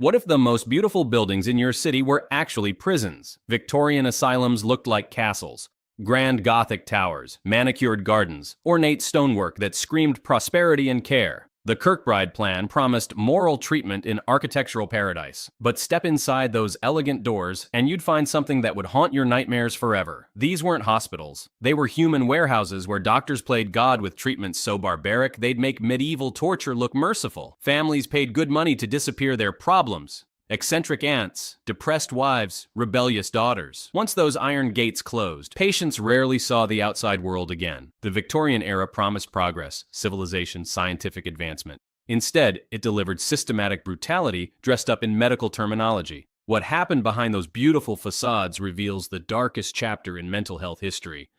What if the most beautiful buildings in your city were actually prisons? Victorian asylums looked like castles. Grand Gothic towers, manicured gardens, ornate stonework that screamed prosperity and care. The Kirkbride plan promised moral treatment in architectural paradise. But step inside those elegant doors and you'd find something that would haunt your nightmares forever. These weren't hospitals. They were human warehouses where doctors played God with treatments so barbaric they'd make medieval torture look merciful. Families paid good money to disappear their problems. Eccentric aunts, depressed wives, rebellious daughters. Once those iron gates closed, patients rarely saw the outside world again. The Victorian era promised progress, civilization, scientific advancement. Instead, it delivered systematic brutality dressed up in medical terminology. What happened behind those beautiful facades reveals the darkest chapter in mental health history.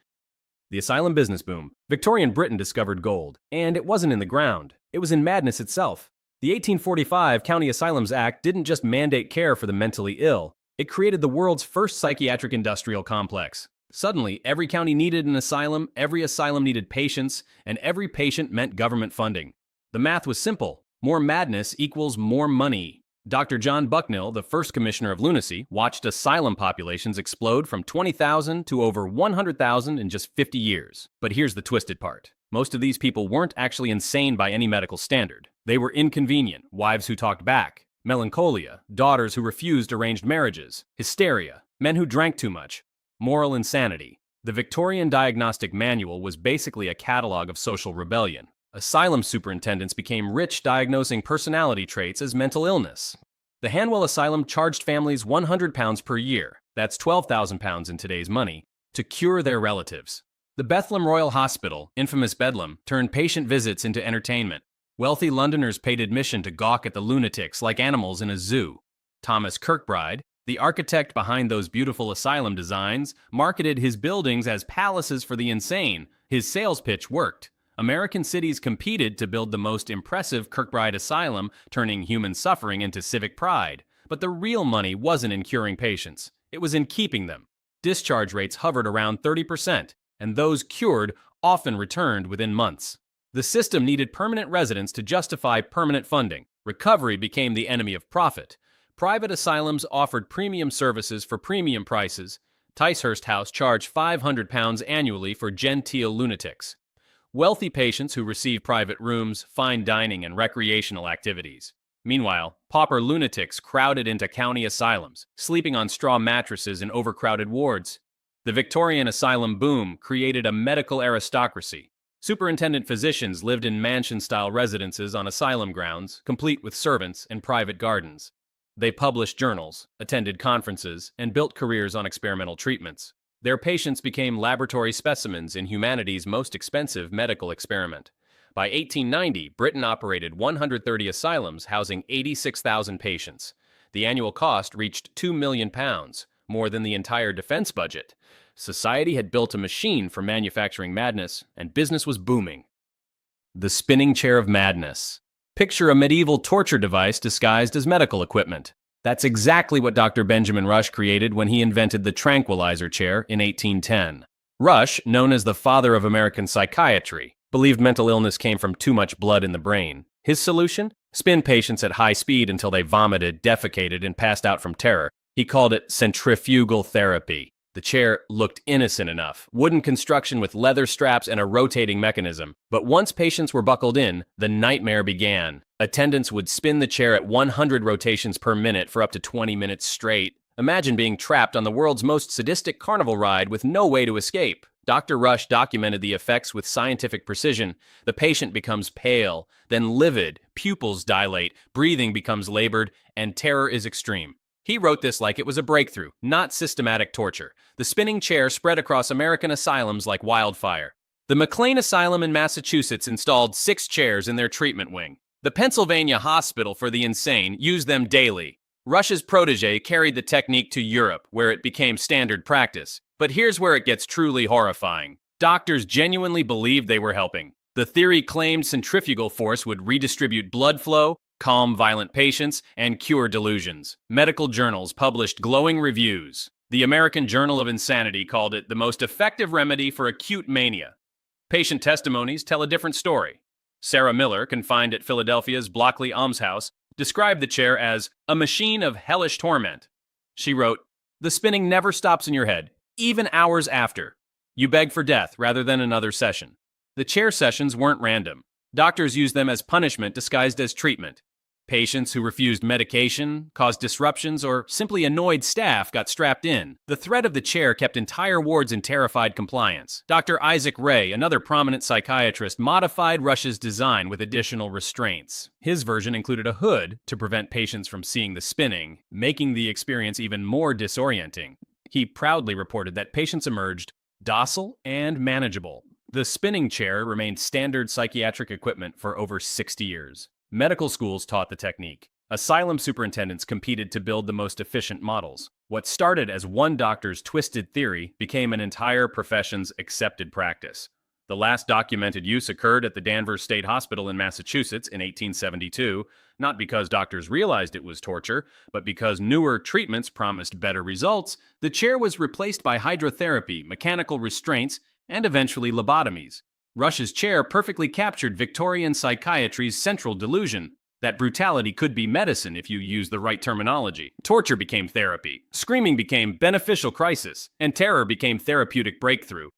The asylum business boom. Victorian Britain discovered gold, and it wasn't in the ground. It was in madness itself. The 1845 County Asylums Act didn't just mandate care for the mentally ill, it created the world's first psychiatric industrial complex. Suddenly, every county needed an asylum, every asylum needed patients, and every patient meant government funding. The math was simple. More madness equals more money. Dr. John Bucknell, the first commissioner of lunacy, watched asylum populations explode from 20,000 to over 100,000 in just 50 years. But here's the twisted part. Most of these people weren't actually insane by any medical standard. They were inconvenient, wives who talked back, melancholia, daughters who refused arranged marriages, hysteria, men who drank too much, moral insanity. The Victorian Diagnostic Manual was basically a catalog of social rebellion. Asylum superintendents became rich diagnosing personality traits as mental illness. The Hanwell Asylum charged families £100 per year, that's £12,000 in today's money, to cure their relatives. The Bethlem Royal Hospital, infamous Bedlam, turned patient visits into entertainment. Wealthy Londoners paid admission to gawk at the lunatics like animals in a zoo. Thomas Kirkbride, the architect behind those beautiful asylum designs, marketed his buildings as palaces for the insane. His sales pitch worked. American cities competed to build the most impressive Kirkbride Asylum, turning human suffering into civic pride. But the real money wasn't in curing patients. It was in keeping them. Discharge rates hovered around 30%, and those cured often returned within months. The system needed permanent residents to justify permanent funding. Recovery became the enemy of profit. Private asylums offered premium services for premium prices. Ticehurst House charged £500 annually for genteel lunatics. Wealthy patients who received private rooms, fine dining, and recreational activities. Meanwhile, pauper lunatics crowded into county asylums, sleeping on straw mattresses in overcrowded wards. The Victorian asylum boom created a medical aristocracy. Superintendent physicians lived in mansion-style residences on asylum grounds, complete with servants and private gardens. They published journals, attended conferences, and built careers on experimental treatments. Their patients became laboratory specimens in humanity's most expensive medical experiment. By 1890, Britain operated 130 asylums housing 86,000 patients. The annual cost reached £2 million, more than the entire defense budget. Society had built a machine for manufacturing madness, and business was booming. The spinning chair of madness. Picture a medieval torture device disguised as medical equipment. That's exactly what Dr. Benjamin Rush created when he invented the tranquilizer chair in 1810. Rush, known as the father of American psychiatry, believed mental illness came from too much blood in the brain. His solution? Spin patients at high speed until they vomited, defecated, and passed out from terror. He called it centrifugal therapy. The chair looked innocent enough, wooden construction with leather straps and a rotating mechanism. But once patients were buckled in, the nightmare began. Attendants would spin the chair at 100 rotations per minute for up to 20 minutes straight. Imagine being trapped on the world's most sadistic carnival ride with no way to escape. Dr. Rush documented the effects with scientific precision. The patient becomes pale, then livid, pupils dilate, breathing becomes labored, and terror is extreme. He wrote this like it was a breakthrough, not systematic torture. The spinning chair spread across American asylums like wildfire. The McLean Asylum in Massachusetts installed 6 chairs in their treatment wing. The Pennsylvania Hospital for the Insane used them daily. Rush's protege carried the technique to Europe, where it became standard practice. But here's where it gets truly horrifying. Doctors genuinely believed they were helping. The theory claimed centrifugal force would redistribute blood flow, calm violent patients, and cure delusions. Medical journals published glowing reviews. The American Journal of Insanity called it the most effective remedy for acute mania. Patient testimonies tell a different story. Sarah Miller, confined at Philadelphia's Blockley Almshouse, described the chair as a machine of hellish torment. She wrote, "The spinning never stops in your head, even hours after. You beg for death rather than another session." The chair sessions weren't random. Doctors used them as punishment disguised as treatment. Patients who refused medication, caused disruptions, or simply annoyed staff got strapped in. The threat of the chair kept entire wards in terrified compliance. Dr. Isaac Ray, another prominent psychiatrist, modified Rush's design with additional restraints. His version included a hood to prevent patients from seeing the spinning, making the experience even more disorienting. He proudly reported that patients emerged docile and manageable. The spinning chair remained standard psychiatric equipment for over 60 years. Medical schools taught the technique. Asylum superintendents competed to build the most efficient models. What started as one doctor's twisted theory became an entire profession's accepted practice. The last documented use occurred at the Danvers State Hospital in Massachusetts in 1872, not because doctors realized it was torture, but because newer treatments promised better results. The chair was replaced by hydrotherapy, mechanical restraints, and eventually lobotomies. Rush's chair perfectly captured Victorian psychiatry's central delusion that brutality could be medicine if you use the right terminology. Torture became therapy, screaming became beneficial crisis, and terror became therapeutic breakthrough.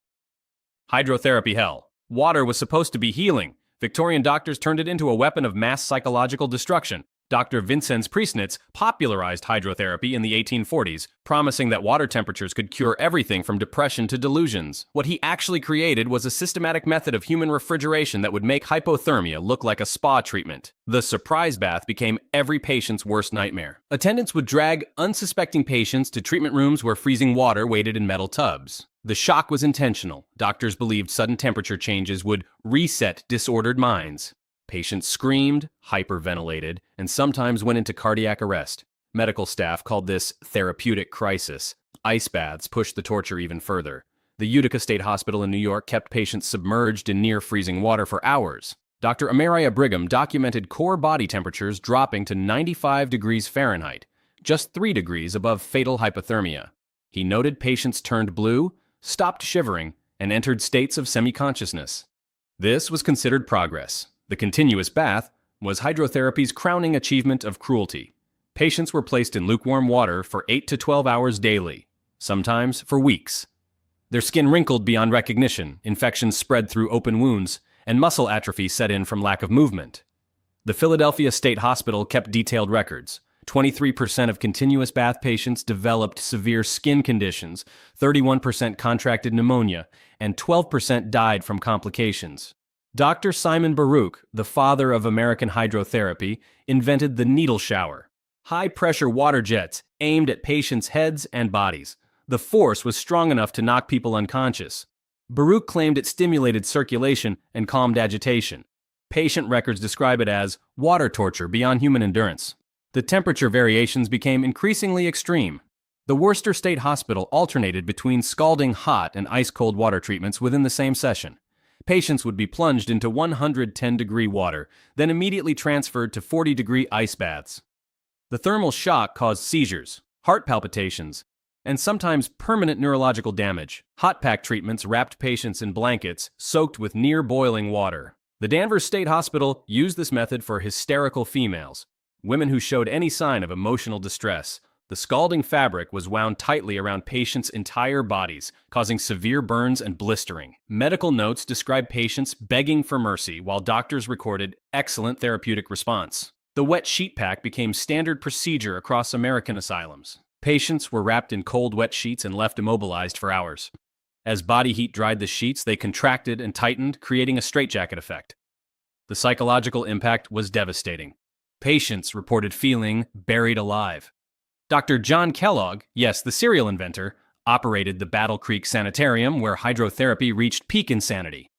Hydrotherapy hell. Water was supposed to be healing. Victorian doctors turned it into a weapon of mass psychological destruction. Dr. Vincenz Priesnitz popularized hydrotherapy in the 1840s, promising that water temperatures could cure everything from depression to delusions. What he actually created was a systematic method of human refrigeration that would make hypothermia look like a spa treatment. The surprise bath became every patient's worst nightmare. Attendants would drag unsuspecting patients to treatment rooms where freezing water waited in metal tubs. The shock was intentional. Doctors believed sudden temperature changes would reset disordered minds. Patients screamed, hyperventilated, and sometimes went into cardiac arrest. Medical staff called this therapeutic crisis. Ice baths pushed the torture even further. The Utica State Hospital in New York kept patients submerged in near-freezing water for hours. Dr. Ameria Brigham documented core body temperatures dropping to 95 degrees Fahrenheit, just 3 degrees above fatal hypothermia. He noted patients turned blue, stopped shivering, and entered states of semi-consciousness. This was considered progress. The continuous bath was hydrotherapy's crowning achievement of cruelty. Patients were placed in lukewarm water for 8 to 12 hours daily, sometimes for weeks. Their skin wrinkled beyond recognition, infections spread through open wounds, and muscle atrophy set in from lack of movement. The Philadelphia State Hospital kept detailed records. 23% of continuous bath patients developed severe skin conditions, 31% contracted pneumonia, and 12% died from complications. Dr. Simon Baruch, the father of American hydrotherapy, invented the needle shower. High-pressure water jets aimed at patients' heads and bodies. The force was strong enough to knock people unconscious. Baruch claimed it stimulated circulation and calmed agitation. Patient records describe it as water torture beyond human endurance. The temperature variations became increasingly extreme. The Worcester State Hospital alternated between scalding hot and ice-cold water treatments within the same session. Patients would be plunged into 110-degree water, then immediately transferred to 40-degree ice baths. The thermal shock caused seizures, heart palpitations, and sometimes permanent neurological damage. Hot pack treatments wrapped patients in blankets soaked with near-boiling water. The Danvers State Hospital used this method for hysterical females, women who showed any sign of emotional distress. The scalding fabric was wound tightly around patients' entire bodies, causing severe burns and blistering. Medical notes describe patients begging for mercy, while doctors recorded excellent therapeutic response. The wet sheet pack became standard procedure across American asylums. Patients were wrapped in cold, wet sheets and left immobilized for hours. As body heat dried the sheets, they contracted and tightened, creating a straitjacket effect. The psychological impact was devastating. Patients reported feeling buried alive. Dr. John Kellogg, yes, the cereal inventor, operated the Battle Creek Sanitarium where hydrotherapy reached peak insanity.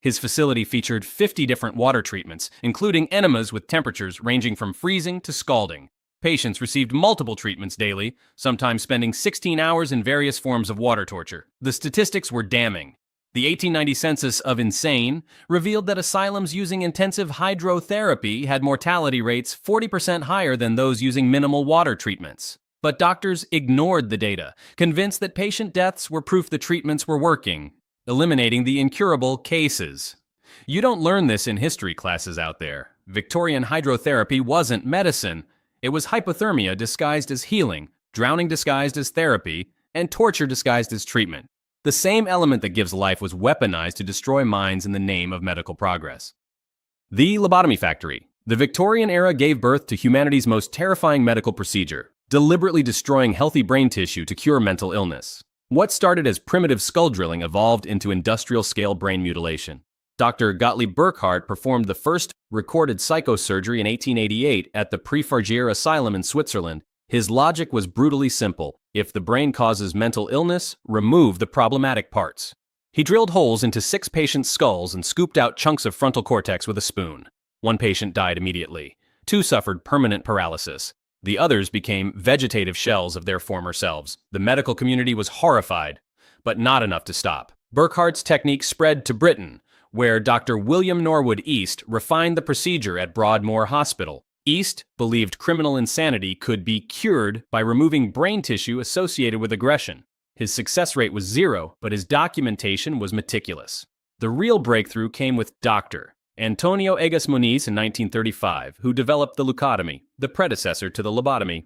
His facility featured 50 different water treatments, including enemas with temperatures ranging from freezing to scalding. Patients received multiple treatments daily, sometimes spending 16 hours in various forms of water torture. The statistics were damning. The 1890 census of insane revealed that asylums using intensive hydrotherapy had mortality rates 40% higher than those using minimal water treatments. But doctors ignored the data, convinced that patient deaths were proof the treatments were working, eliminating the incurable cases. You don't learn this in history classes out there. Victorian hydrotherapy wasn't medicine. It was hypothermia disguised as healing, drowning disguised as therapy, and torture disguised as treatment. The same element that gives life was weaponized to destroy minds in the name of medical progress. The lobotomy factory. The Victorian era gave birth to humanity's most terrifying medical procedure, deliberately destroying healthy brain tissue to cure mental illness. What started as primitive skull drilling evolved into industrial-scale brain mutilation. Dr. Gottlieb Burckhardt performed the first recorded psychosurgery in 1888 at the Prefargier Asylum in Switzerland. His logic was brutally simple. If the brain causes mental illness, remove the problematic parts. He drilled holes into 6 patients' skulls and scooped out chunks of frontal cortex with a spoon. 1 patient died immediately. 2 suffered permanent paralysis. The others became vegetative shells of their former selves. The medical community was horrified, but not enough to stop. Burckhardt's technique spread to Britain, where Dr. William Norwood East refined the procedure at Broadmoor Hospital. East believed criminal insanity could be cured by removing brain tissue associated with aggression. His success rate was 0, but his documentation was meticulous. The real breakthrough came with Dr. Antonio Egas Muniz in 1935, who developed the leucotomy, the predecessor to the lobotomy.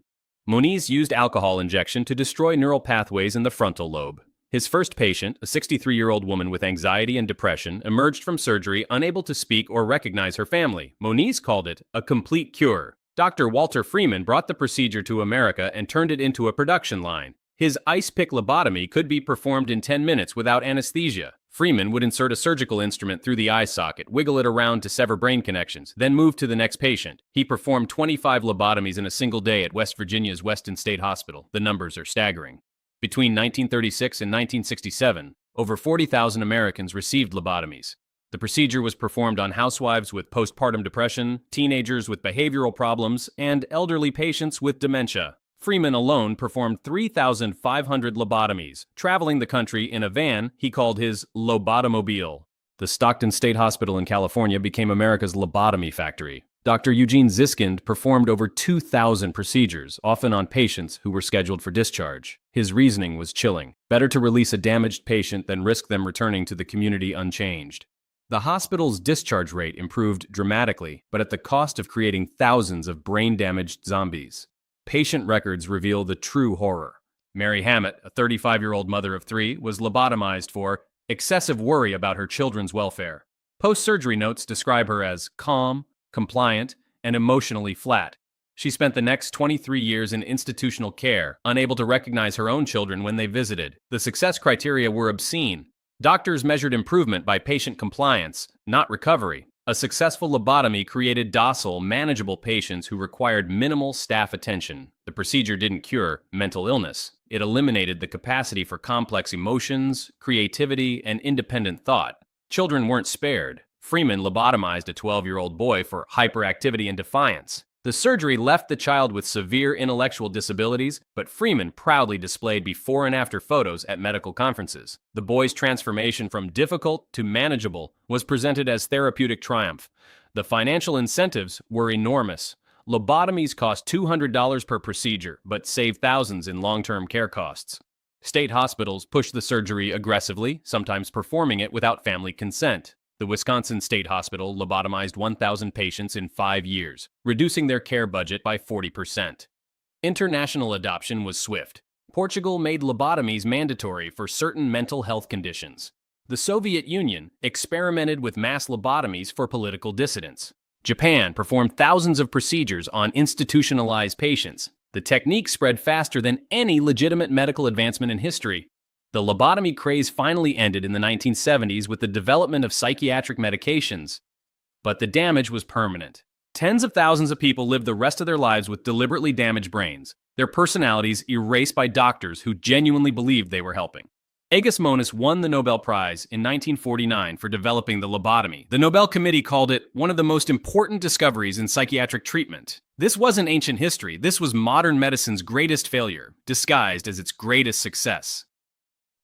Muniz used alcohol injection to destroy neural pathways in the frontal lobe. His first patient, a 63-year-old woman with anxiety and depression, emerged from surgery unable to speak or recognize her family. Muniz called it a complete cure. Dr. Walter Freeman brought the procedure to America and turned it into a production line. His ice pick lobotomy could be performed in 10 minutes without anesthesia. Freeman would insert a surgical instrument through the eye socket, wiggle it around to sever brain connections, then move to the next patient. He performed 25 lobotomies in a single day at West Virginia's Weston State Hospital. The numbers are staggering. Between 1936 and 1967, over 40,000 Americans received lobotomies. The procedure was performed on housewives with postpartum depression, teenagers with behavioral problems, and elderly patients with dementia. Freeman alone performed 3,500 lobotomies, traveling the country in a van he called his lobotomobile. The Stockton State Hospital in California became America's lobotomy factory. Dr. Eugene Ziskind performed over 2,000 procedures, often on patients who were scheduled for discharge. His reasoning was chilling. Better to release a damaged patient than risk them returning to the community unchanged. The hospital's discharge rate improved dramatically, but at the cost of creating thousands of brain-damaged zombies. Patient records reveal the true horror. Mary Hammett, a 35-year-old mother of 3, was lobotomized for excessive worry about her children's welfare. Post-surgery notes describe her as calm, compliant, and emotionally flat. She spent the next 23 years in institutional care, unable to recognize her own children when they visited. The success criteria were obscene. Doctors measured improvement by patient compliance, not recovery. A successful lobotomy created docile, manageable patients who required minimal staff attention. The procedure didn't cure mental illness. It eliminated the capacity for complex emotions, creativity, and independent thought. Children weren't spared. Freeman lobotomized a 12-year-old boy for hyperactivity and defiance. The surgery left the child with severe intellectual disabilities, but Freeman proudly displayed before and after photos at medical conferences. The boy's transformation from difficult to manageable was presented as therapeutic triumph. The financial incentives were enormous. Lobotomies cost $200 per procedure, but saved thousands in long-term care costs. State hospitals pushed the surgery aggressively, sometimes performing it without family consent. The Wisconsin State Hospital lobotomized 1,000 patients in 5 years, reducing their care budget by 40%. International adoption was swift. Portugal made lobotomies mandatory for certain mental health conditions. The Soviet Union experimented with mass lobotomies for political dissidents. Japan performed thousands of procedures on institutionalized patients. The technique spread faster than any legitimate medical advancement in history. The lobotomy craze finally ended in the 1970s with the development of psychiatric medications. But the damage was permanent. Tens of thousands of people lived the rest of their lives with deliberately damaged brains, their personalities erased by doctors who genuinely believed they were helping. Egas Muniz won the Nobel Prize in 1949 for developing the lobotomy. The Nobel Committee called it one of the most important discoveries in psychiatric treatment. This wasn't ancient history. This was modern medicine's greatest failure, disguised as its greatest success.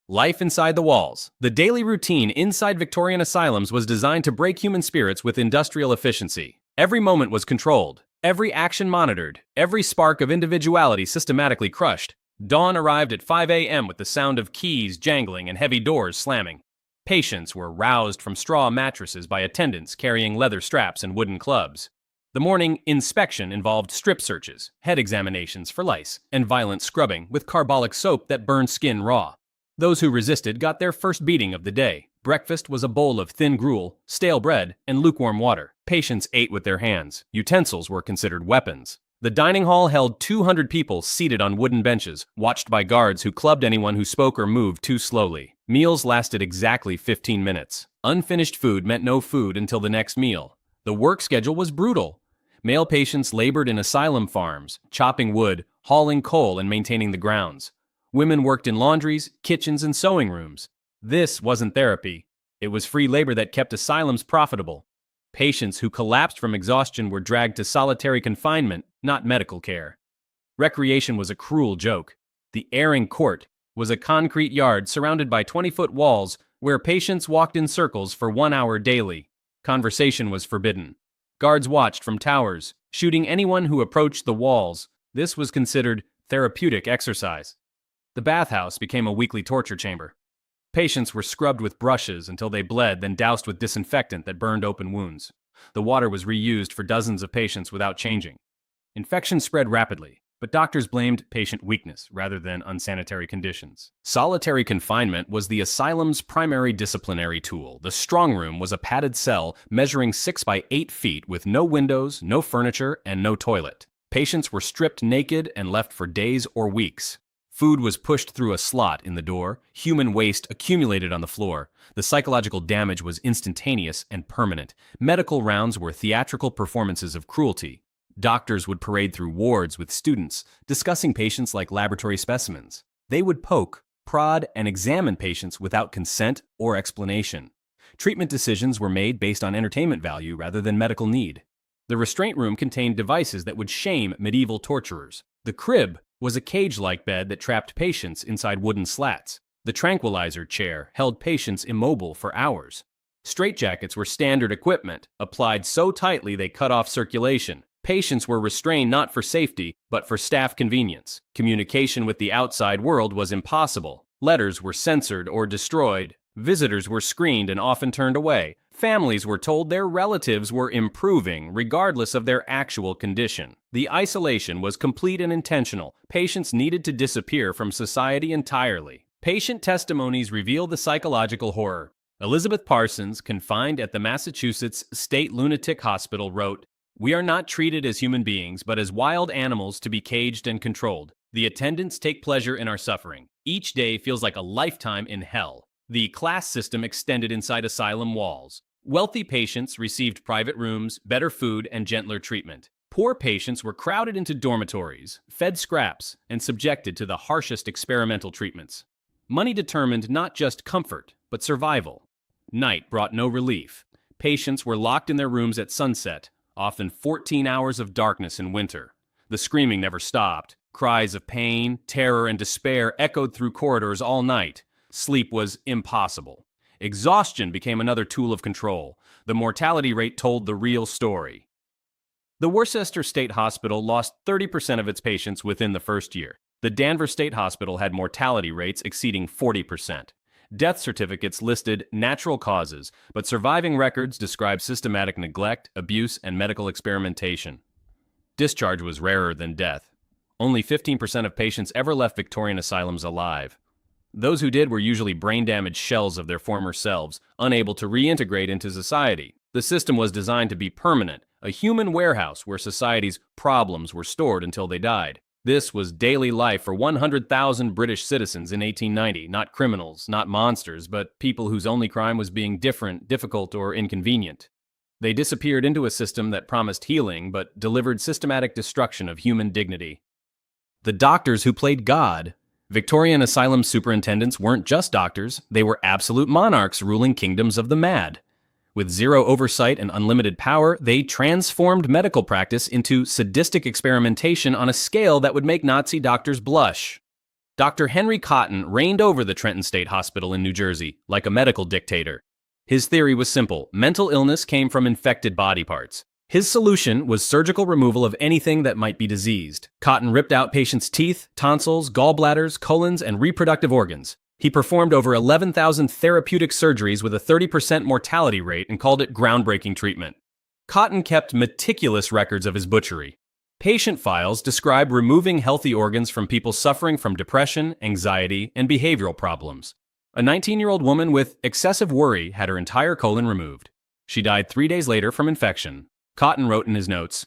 Life inside the walls. The daily routine inside Victorian asylums was designed to break human spirits with industrial efficiency. Every moment was controlled, every action monitored, every spark of individuality systematically crushed. Dawn arrived at 5 a.m. with the sound of keys jangling and heavy doors slamming. Patients were roused from straw mattresses by attendants carrying leather straps and wooden clubs. The morning inspection involved strip searches, head examinations for lice, and violent scrubbing with carbolic soap that burned skin raw. Those who resisted got their first beating of the day. Breakfast was a bowl of thin gruel, stale bread, and lukewarm water. Patients ate with their hands. Utensils were considered weapons. The dining hall held 200 people seated on wooden benches, watched by guards who clubbed anyone who spoke or moved too slowly. Meals lasted exactly 15 minutes. Unfinished food meant no food until the next meal. The work schedule was brutal. Male patients labored in asylum farms, chopping wood, hauling coal, and maintaining the grounds. Women worked in laundries, kitchens, and sewing rooms. This wasn't therapy. It was free labor that kept asylums profitable. Patients who collapsed from exhaustion were dragged to solitary confinement, not medical care. Recreation was a cruel joke. The airing court was a concrete yard surrounded by 20-foot walls where patients walked in circles for 1 hour daily. Conversation was forbidden. Guards watched from towers, shooting anyone who approached the walls. This was considered therapeutic exercise. The bathhouse became a weekly torture chamber. Patients were scrubbed with brushes until they bled, then doused with disinfectant that burned open wounds. The water was reused for dozens of patients without changing. Infection spread rapidly, but doctors blamed patient weakness rather than unsanitary conditions. Solitary confinement was the asylum's primary disciplinary tool. The strong room was a padded cell measuring 6 by 8 feet with no windows, no furniture, and no toilet. Patients were stripped naked and left for days or weeks. Food was pushed through a slot in the door. Human waste accumulated on the floor. The psychological damage was instantaneous and permanent. Medical rounds were theatrical performances of cruelty. Doctors would parade through wards with students, discussing patients like laboratory specimens. They would poke, prod, and examine patients without consent or explanation. Treatment decisions were made based on entertainment value rather than medical need. The restraint room contained devices that would shame medieval torturers. The crib was a cage-like bed that trapped patients inside wooden slats. The tranquilizer chair held patients immobile for hours. Straitjackets were standard equipment, applied so tightly they cut off circulation. Patients were restrained not for safety, but for staff convenience. Communication with the outside world was impossible. Letters were censored or destroyed. Visitors were screened and often turned away. Families were told their relatives were improving, regardless of their actual condition. The isolation was complete and intentional. Patients needed to disappear from society entirely. Patient testimonies reveal the psychological horror. Elizabeth Parsons, confined at the Massachusetts State Lunatic Hospital, wrote, "We are not treated as human beings, but as wild animals to be caged and controlled. The attendants take pleasure in our suffering. Each day feels like a lifetime in hell." The class system extended inside asylum walls. Wealthy patients received private rooms, better food, and gentler treatment. Poor patients were crowded into dormitories, fed scraps, and subjected to the harshest experimental treatments. Money determined not just comfort, but survival. Night brought no relief. Patients were locked in their rooms at sunset, often 14 hours of darkness in winter. The screaming never stopped. Cries of pain, terror, and despair echoed through corridors all night. Sleep was impossible. Exhaustion became another tool of control. The mortality rate told the real story. The Worcester State Hospital lost 30% of its patients within the first year. The Danvers State Hospital had mortality rates exceeding 40%. Death certificates listed natural causes, but surviving records described systematic neglect, abuse, and medical experimentation. Discharge was rarer than death. Only 15% of patients ever left Victorian asylums alive. Those who did were usually brain-damaged shells of their former selves, unable to reintegrate into society. The system was designed to be permanent, a human warehouse where society's problems were stored until they died. This was daily life for 100,000 British citizens in 1890, not criminals, not monsters, but people whose only crime was being different, difficult, or inconvenient. They disappeared into a system that promised healing, but delivered systematic destruction of human dignity. The doctors who played God. Victorian asylum superintendents weren't just doctors, they were absolute monarchs ruling kingdoms of the mad. With zero oversight and unlimited power, they transformed medical practice into sadistic experimentation on a scale that would make Nazi doctors blush. Dr. Henry Cotton reigned over the Trenton State Hospital in New Jersey, like a medical dictator. His theory was simple: mental illness came from infected body parts. His solution was surgical removal of anything that might be diseased. Cotton ripped out patients' teeth, tonsils, gallbladders, colons, and reproductive organs. He performed over 11,000 therapeutic surgeries with a 30% mortality rate and called it groundbreaking treatment. Cotton kept meticulous records of his butchery. Patient files describe removing healthy organs from people suffering from depression, anxiety, and behavioral problems. A 19-year-old woman with excessive worry had her entire colon removed. She died 3 days later from infection. Cotton wrote in his notes,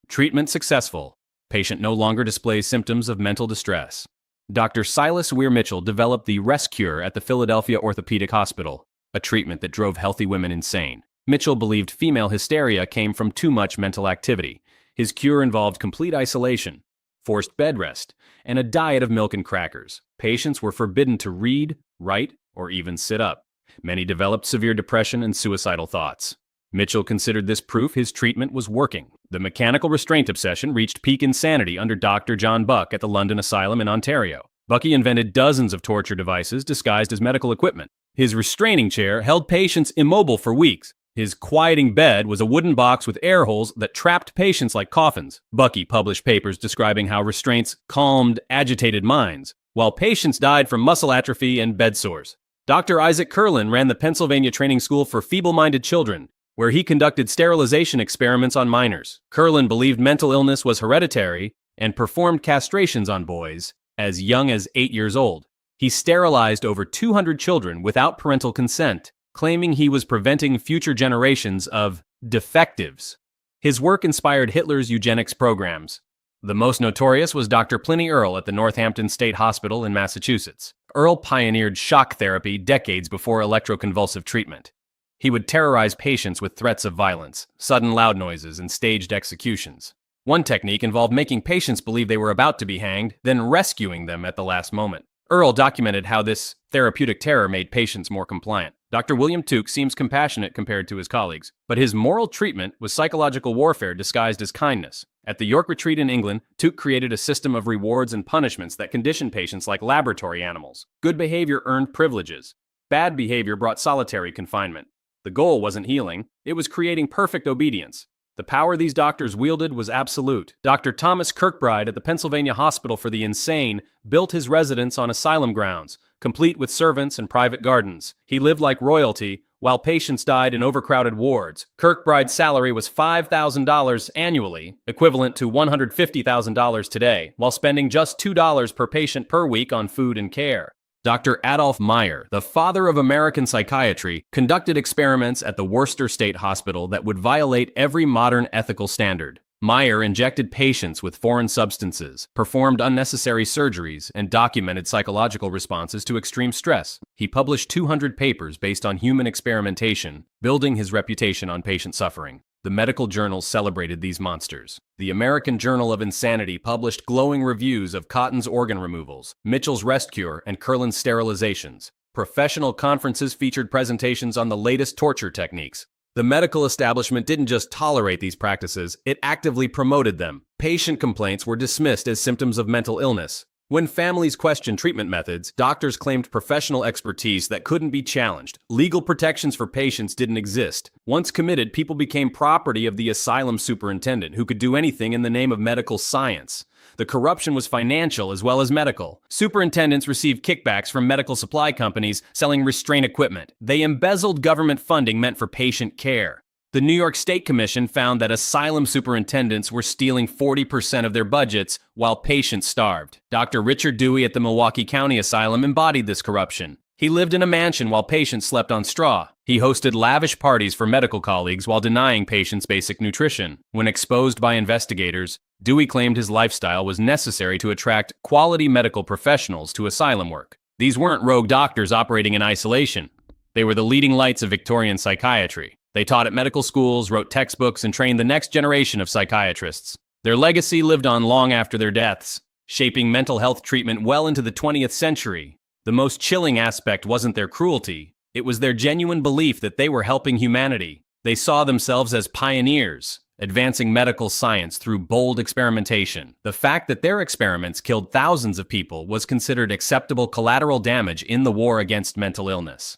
"Treatment successful. Patient no longer displays symptoms of mental distress." Dr. Silas Weir Mitchell developed the Rest Cure at the Philadelphia Orthopedic Hospital, a treatment that drove healthy women insane. Mitchell believed female hysteria came from too much mental activity. His cure involved complete isolation, forced bed rest, and a diet of milk and crackers. Patients were forbidden to read, write, or even sit up. Many developed severe depression and suicidal thoughts. Mitchell considered this proof his treatment was working. The mechanical restraint obsession reached peak insanity under Dr. John Buck at the London Asylum in Ontario. Bucky invented dozens of torture devices disguised as medical equipment. His restraining chair held patients immobile for weeks. His quieting bed was a wooden box with air holes that trapped patients like coffins. Bucky published papers describing how restraints calmed agitated minds, while patients died from muscle atrophy and bed sores. Dr. Isaac Kurland ran the Pennsylvania Training School for Feeble-Minded Children, where he conducted sterilization experiments on minors. Kurland believed mental illness was hereditary and performed castrations on boys as young as 8 years old. He sterilized over 200 children without parental consent, claiming he was preventing future generations of defectives. His work inspired Hitler's eugenics programs. The most notorious was Dr. Pliny Earle at the Northampton State Hospital in Massachusetts. Earle pioneered shock therapy decades before electroconvulsive treatment. He would terrorize patients with threats of violence, sudden loud noises, and staged executions. One technique involved making patients believe they were about to be hanged, then rescuing them at the last moment. Earle documented how this therapeutic terror made patients more compliant. Dr. William Tuke seems compassionate compared to his colleagues, but his moral treatment was psychological warfare disguised as kindness. At the York Retreat in England, Tuke created a system of rewards and punishments that conditioned patients like laboratory animals. Good behavior earned privileges. Bad behavior brought solitary confinement. The goal wasn't healing, it was creating perfect obedience. The power these doctors wielded was absolute. Dr. Thomas Kirkbride at the Pennsylvania Hospital for the Insane built his residence on asylum grounds, complete with servants and private gardens. He lived like royalty, while patients died in overcrowded wards. Kirkbride's salary was $5,000 annually, equivalent to $150,000 today, while spending just $2 per patient per week on food and care. Dr. Adolf Meyer, the father of American psychiatry, conducted experiments at the Worcester State Hospital that would violate every modern ethical standard. Meyer injected patients with foreign substances, performed unnecessary surgeries, and documented psychological responses to extreme stress. He published 200 papers based on human experimentation, building his reputation on patient suffering. The medical journals celebrated these monsters. The American Journal of Insanity published glowing reviews of Cotton's organ removals, Mitchell's Rest Cure, and Kurland's sterilizations. Professional conferences featured presentations on the latest torture techniques. The medical establishment didn't just tolerate these practices, it actively promoted them. Patient complaints were dismissed as symptoms of mental illness. When families questioned treatment methods, doctors claimed professional expertise that couldn't be challenged. Legal protections for patients didn't exist. Once committed, people became property of the asylum superintendent, who could do anything in the name of medical science. The corruption was financial as well as medical. Superintendents received kickbacks from medical supply companies selling restraint equipment. They embezzled government funding meant for patient care. The New York State Commission found that asylum superintendents were stealing 40% of their budgets while patients starved. Dr. Richard Dewey at the Milwaukee County Asylum embodied this corruption. He lived in a mansion while patients slept on straw. He hosted lavish parties for medical colleagues while denying patients basic nutrition. When exposed by investigators, Dewey claimed his lifestyle was necessary to attract quality medical professionals to asylum work. These weren't rogue doctors operating in isolation. They were the leading lights of Victorian psychiatry. They taught at medical schools, wrote textbooks, and trained the next generation of psychiatrists. Their legacy lived on long after their deaths, shaping mental health treatment well into the 20th century. The most chilling aspect wasn't their cruelty. It was their genuine belief that they were helping humanity. They saw themselves as pioneers, advancing medical science through bold experimentation. The fact that their experiments killed thousands of people was considered acceptable collateral damage in the war against mental illness.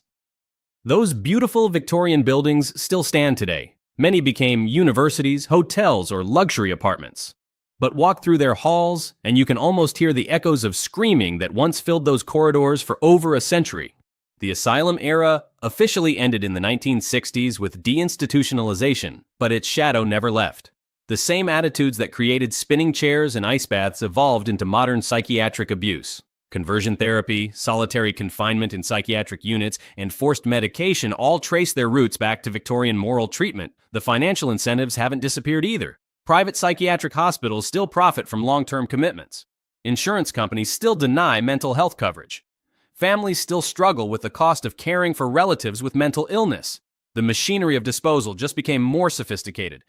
Those beautiful Victorian buildings still stand today. Many became universities, hotels, or luxury apartments. But walk through their halls, and you can almost hear the echoes of screaming that once filled those corridors for over a century. The asylum era officially ended in the 1960s with deinstitutionalization, but its shadow never left. The same attitudes that created spinning chairs and ice baths evolved into modern psychiatric abuse. Conversion therapy, solitary confinement in psychiatric units, and forced medication all trace their roots back to Victorian moral treatment. The financial incentives haven't disappeared either. Private psychiatric hospitals still profit from long-term commitments. Insurance companies still deny mental health coverage. Families still struggle with the cost of caring for relatives with mental illness. The machinery of disposal just became more sophisticated,